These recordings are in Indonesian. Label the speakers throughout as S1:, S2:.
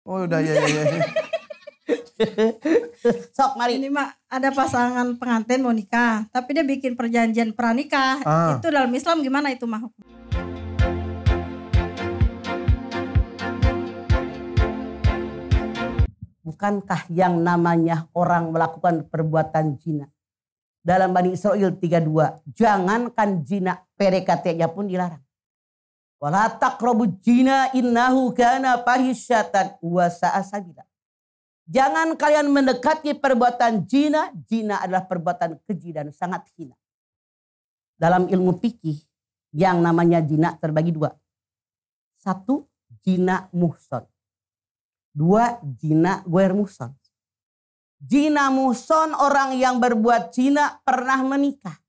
S1: Oh udah ya.
S2: Sok mari.
S3: Ini mah ada pasangan pengantin mau nikah, tapi dia bikin perjanjian pranikah. Itu dalam Islam gimana itu mah?
S2: Bukankah yang namanya orang melakukan perbuatan zina? Dalam Bani Israil 32, jangankan zina, PDKT-nya pun dilarang. Wala taqrabuz zina innahu kana fahisyatan wa sa'a sabila. Jangan kalian mendekati perbuatan zina. Zina adalah perbuatan keji dan sangat hina. Dalam ilmu fikih yang namanya zina terbagi dua. Satu, zina muhson. Dua, zina ghair muhson. Zina muhson orang yang berbuat zina pernah menikah.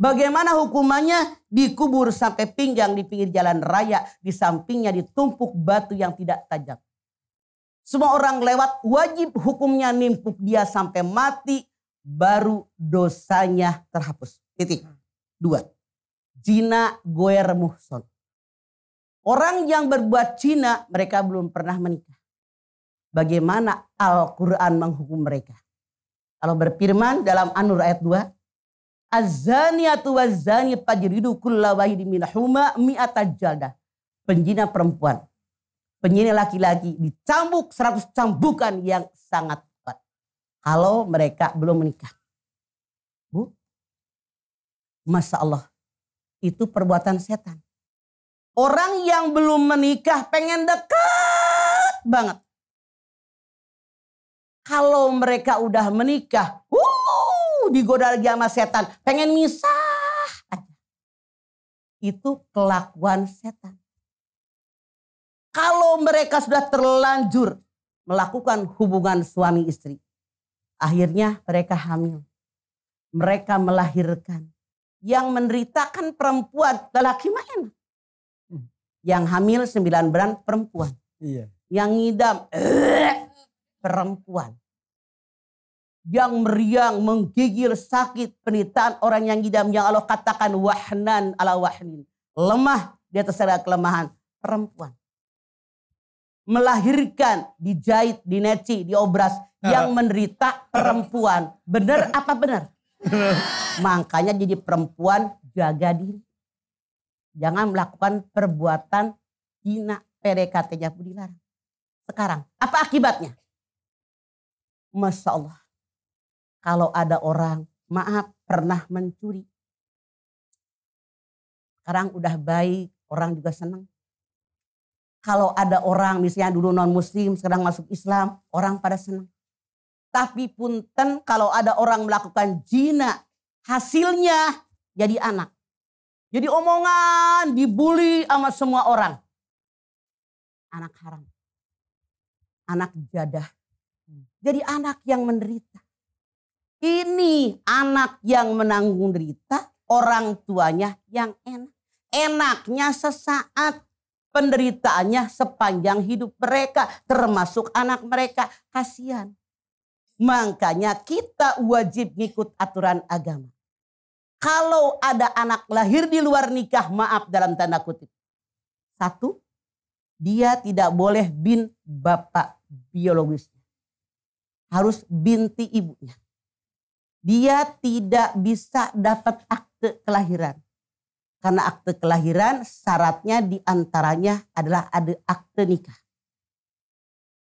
S2: Bagaimana hukumannya? Dikubur sampai pinggang di pinggir jalan raya. Di sampingnya ditumpuk batu yang tidak tajam. Semua orang lewat wajib hukumnya nimpuk dia sampai mati. Baru dosanya terhapus. Titik. Dua. Zina ghair muhson. Orang yang berbuat zina mereka belum pernah menikah. Bagaimana Al-Quran menghukum mereka? Allah berfirman dalam An-Nur ayat 2. Az-zaniyatu waz-zani fajridu kulla wahidin minhuma mi'ata jaldah. Penjina perempuan, penjina laki-laki dicambuk 100 cambukan yang sangat kuat. Kalau mereka belum menikah. Bu, Masya Allah, itu perbuatan setan. Orang yang belum menikah pengen dekat banget. Kalau mereka udah menikah, digoda lagi sama setan, pengen misah aja. Itu kelakuan setan. Kalau mereka sudah terlanjur melakukan hubungan suami istri, akhirnya mereka hamil. Mereka melahirkan. Yang menderitakan perempuan, lelaki main. Yang hamil 9 bulan perempuan.
S1: Iya.
S2: Yang ngidam perempuan. Yang meriang, menggigil, sakit, penderitaan orang yang ngidam. Yang Allah katakan wahnan ala wahnin. Lemah di atas segala kelemahan. Perempuan. Melahirkan, dijahit, dineci, diobras. Yang menderita perempuan. Benar apa benar? Makanya jadi perempuan jaga diri. Jangan melakukan perbuatan zina, PDKT-nya pun dilarang. Sekarang, apa akibatnya? Masya Allah. Kalau ada orang, maaf, pernah mencuri. Sekarang udah baik, orang juga senang. Kalau ada orang, misalnya dulu non-muslim, sekarang masuk Islam, orang pada senang. Tapi punten kalau ada orang melakukan zina, hasilnya jadi anak. Jadi omongan, dibully sama semua orang. Anak haram. Anak jadah. Jadi anak yang menderita. Ini anak yang menanggung derita, orang tuanya yang enak. Enaknya sesaat, penderitaannya sepanjang hidup mereka, termasuk anak mereka. Kasihan. Makanya kita wajib ngikut aturan agama. Kalau ada anak lahir di luar nikah, maaf dalam tanda kutip. Satu, dia tidak boleh bin bapak biologisnya. Harus binti ibunya. Dia tidak bisa dapat akte kelahiran. Karena akte kelahiran syaratnya diantaranya adalah ada akte nikah.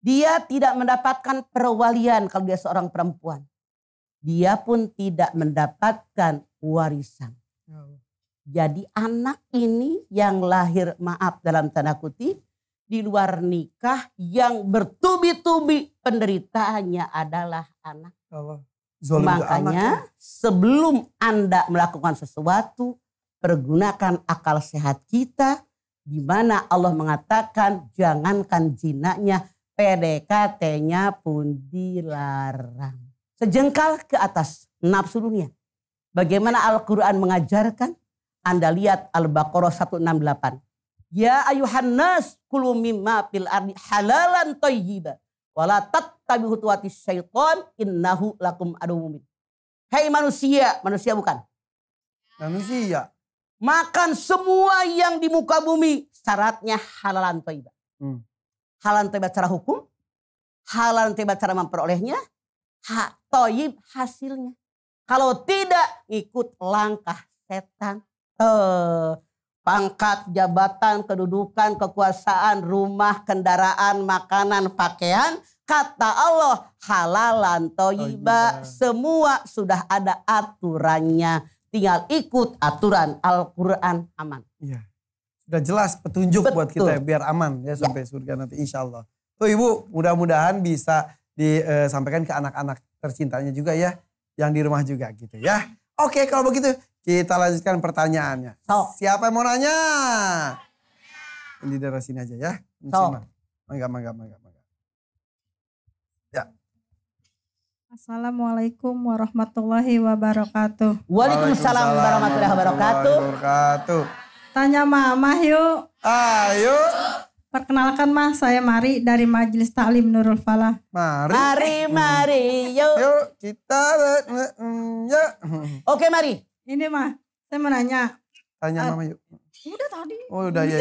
S2: Dia tidak mendapatkan perwalian kalau dia seorang perempuan. Dia pun tidak mendapatkan warisan. Jadi anak ini yang lahir maaf dalam tanda kutip di luar nikah yang bertubi-tubi penderitaannya adalah anak. Makanya sebelum Anda melakukan sesuatu, pergunakan akal sehat kita, di mana Allah mengatakan jangankan zinanya, PDKT-nya pun dilarang. Sejengkal ke atas nafsu dunia. Bagaimana Al-Quran mengajarkan? Anda lihat Al-Baqarah 168. Ya ayuhan nas kulu mimma fil ardi halalan thayyiban wala tattabi'u khutuwatis syaitan innahu lakum aduwwun mubin. Hei manusia, manusia bukan?
S1: Manusia.
S2: Makan semua yang di muka bumi, syaratnya halalan thayyiban. halal toyib cara hukum, halal toyib cara memperolehnya, hak toyib hasilnya. Kalau tidak ngikut langkah setan. Pangkat, jabatan, kedudukan, kekuasaan, rumah, kendaraan, makanan, pakaian. Kata Allah halalan toyiba. Semua sudah ada aturannya. Tinggal ikut aturan Al-Quran, aman.
S1: Iya. Sudah jelas petunjuk
S2: Betul.
S1: buat kita biar aman ya sampai surga nanti insya Allah. Tuh Ibu, mudah-mudahan bisa disampaikan ke anak-anak tercintanya juga ya. Yang di rumah juga gitu ya. Oke, kalau begitu kita lanjutkan pertanyaannya. Siapa yang mau nanya? Ini dari sini aja ya. Mangga. Ya.
S3: Assalamualaikum warahmatullahi wabarakatuh.
S2: Waalaikumsalam warahmatullahi wabarakatuh.
S3: Tanya Mama yuk.
S1: Ayo.
S3: Perkenalkan Mah, saya Mari dari Majelis Taklim Nurul Falah.
S2: Mari yuk.
S1: Yuk kita ya.
S2: Oke Mari.
S3: Ini Mah, saya mau nanya.
S1: Tanya Mama yuk.
S3: Udah tadi.
S1: Oh udah ya.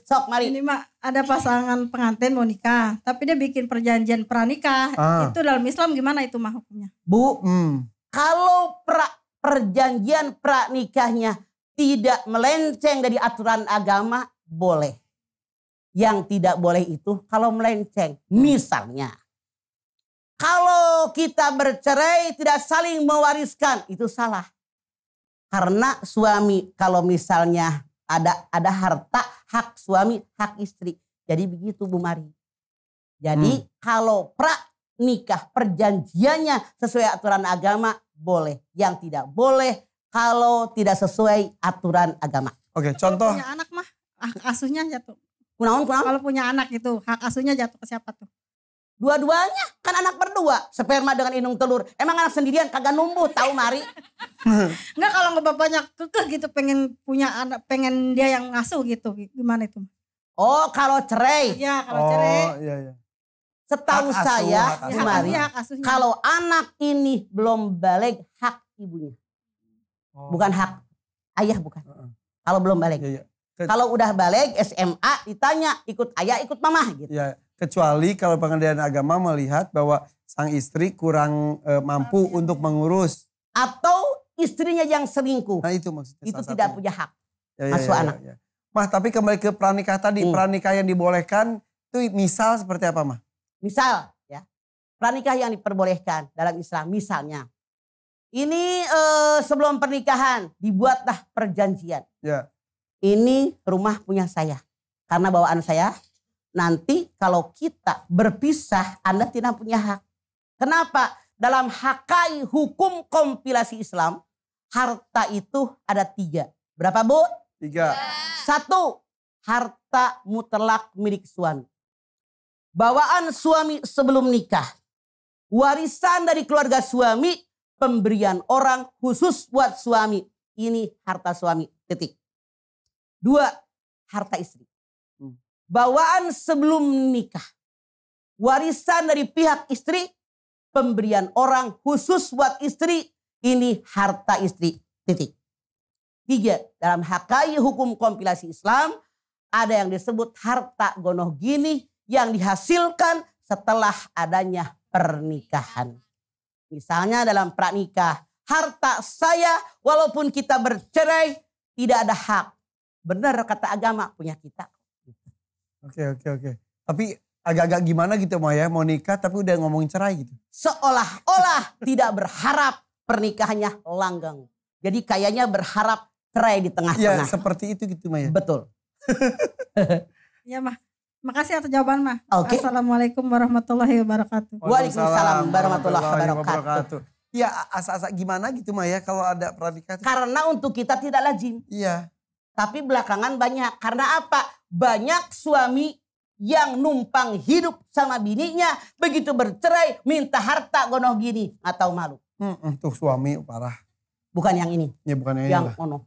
S2: Sok Mari.
S3: Ini Mah ada pasangan pengantin mau nikah, tapi dia bikin perjanjian pranikah. Itu dalam Islam gimana itu Mah hukumnya?
S2: Bu, kalau perjanjian pranikahnya tidak melenceng dari aturan agama, boleh. Yang tidak boleh itu kalau melenceng. Misalnya, kalau kita bercerai tidak saling mewariskan, itu salah. Karena suami kalau misalnya ada harta, hak suami, hak istri. Jadi begitu Bu Mari. Jadi kalau pranikah perjanjiannya sesuai aturan agama, boleh. Yang tidak boleh kalau tidak sesuai aturan agama.
S1: Oke, contoh.
S3: Kalau punya anak Mah, hak asuhnya jatuh.
S2: Kunaon?
S3: Kalau punya anak itu, hak asuhnya jatuh ke siapa tuh?
S2: Dua-duanya kan anak berdua. Sperma dengan indung telur. Emang anak sendirian kagak numbuh tahu Mari.
S3: Enggak, kalau nggak bapaknya kekeh gitu pengen punya anak, pengen dia yang ngasuh gitu. Gimana itu?
S2: Oh kalau cerai.
S3: Iya, kalau cerai.
S1: Oh iya.
S2: Setahu
S1: Hak asuh,
S2: saya
S1: hak asuh.
S2: Bu Mari,
S3: hak asuhnya.
S2: kalau anak ini belum balik, hak ibunya. Bukan hak ayah, bukan. Kalau belum balik.
S1: Iya.
S2: Kalau udah balik SMA ditanya ikut ayah ikut mama gitu.
S1: Ya, kecuali kalau pengadilan agama melihat bahwa sang istri kurang mampu untuk mengurus.
S2: Atau istrinya yang selingkuh.
S1: Nah itu maksudnya.
S2: Itu tidak punya hak asuh anak.
S1: Ya. Mah tapi kembali ke pranikah tadi. Pranikah yang dibolehkan itu misal seperti apa Mah?
S2: Misal ya, pranikah yang diperbolehkan dalam Islam misalnya. Ini sebelum pernikahan dibuatlah perjanjian.
S1: Ya.
S2: Ini rumah punya saya. Karena bawaan saya. Nanti kalau kita berpisah Anda tidak punya hak. Kenapa? Dalam hakai hukum kompilasi Islam. Harta itu ada 3. Berapa Bu?
S1: 3.
S2: 1. Harta mutlak milik suami. Bawaan suami sebelum nikah. Warisan dari keluarga suami. Pemberian orang khusus buat suami. Ini harta suami. Titik. 2. Harta istri. Bawaan sebelum nikah. Warisan dari pihak istri. Pemberian orang khusus buat istri. Ini harta istri. Titik. 3. Dalam hakai hukum kompilasi Islam. Ada yang disebut harta gonoh gini. Yang dihasilkan setelah adanya pernikahan. Misalnya dalam pranikah, harta saya walaupun kita bercerai tidak ada hak. Benar kata agama punya kita.
S1: Oke. Tapi agak-agak gimana gitu Mah ya, mau nikah tapi udah ngomongin cerai gitu.
S2: Seolah-olah tidak berharap pernikahannya langgeng. Jadi kayaknya berharap cerai di tengah-tengah.
S1: Iya seperti itu gitu Mah ya.
S2: Betul.
S3: Ya Mah. Makasih atas jawaban Mah.
S2: Oke.
S3: Assalamualaikum warahmatullahi wabarakatuh.
S2: Waalaikumsalam warahmatullahi wabarakatuh.
S1: Ya asa-asa gimana gitu Mah ya kalau ada pranikah.
S2: Karena untuk kita tidak lazim.
S1: Iya.
S2: Tapi belakangan banyak. Karena apa? Banyak suami yang numpang hidup sama bininya. Begitu bercerai minta harta gonoh gini. Nggak tahu malu.
S1: Tuh suami parah.
S2: Bukan yang ini.
S1: Ya bukan
S2: yang ono.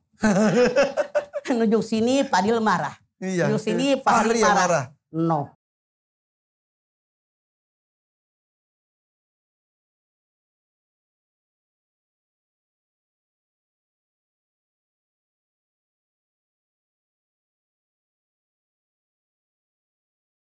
S2: Nunjuk sini Padil marah.
S1: Iya.
S2: Nunjuk sini Fahri marah. No.